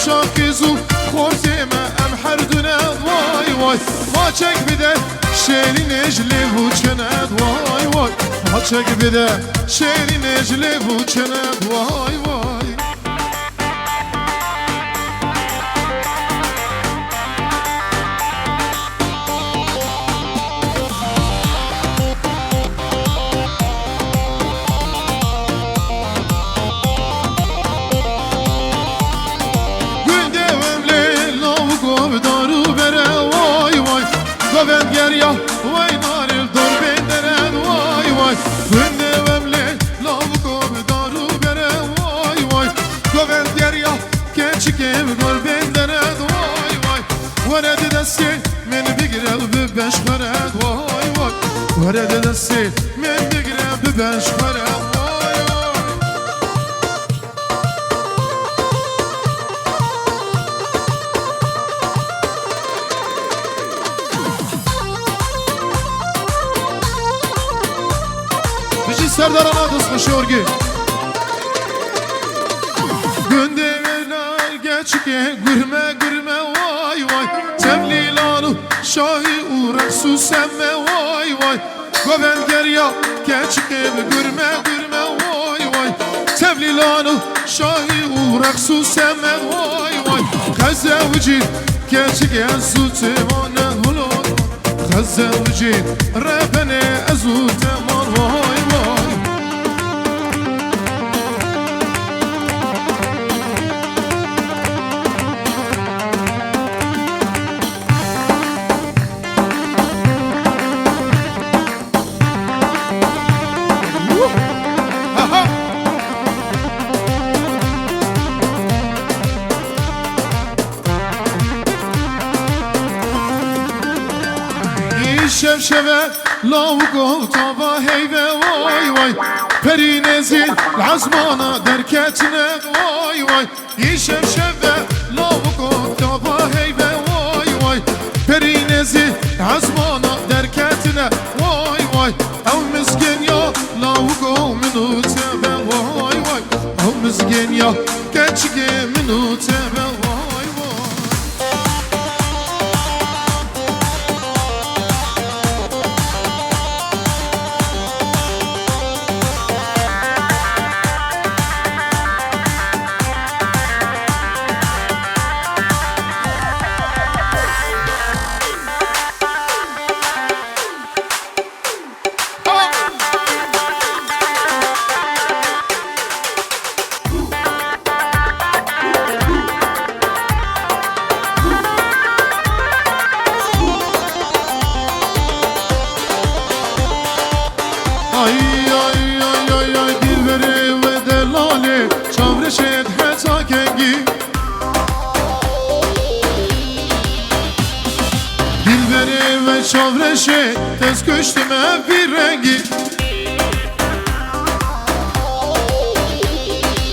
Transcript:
شاكزو خورتيما ام حردنا واي واي ما چك بده شيري نجلي وچند واي واي ما چك بده شيري نجلي وچند واي واي Goven gerya vay naril dor benderen vay vay Günde vemle lavu gov daru bere vay vay Goven gerya keçik ev gol benderen vay vay Verede desti men bigrev bi beş vered vay vay Verede desti men bigrev bi beş vered vay vay Serdarana kısmı şorgi Gündeveler geçke gürme gürme vay vay Temlilanı şahi uğrak su semme vay vay Goven gerya geçke gürme gürme vay vay Temlilanı şahi uğrak su semme vay vay Kazevci geçke su temane hulun Kazevci repene ezu teman vay vay شبشبه لو قلت با هيبه واي واي پری نزل العزمانه دركتنا واي واي يشبشبه لو قلت با هيبه واي واي پری نزل العزمانه دركتنا واي واي او مسكين يا لو قو منو تبه واي واي او مسكين يا كتشك منو تبه واي واي Ay ay ay ay ay dilveri ve delali çavreşet heta kengi Dilveri ve çavreşet tez köştüme bir rengi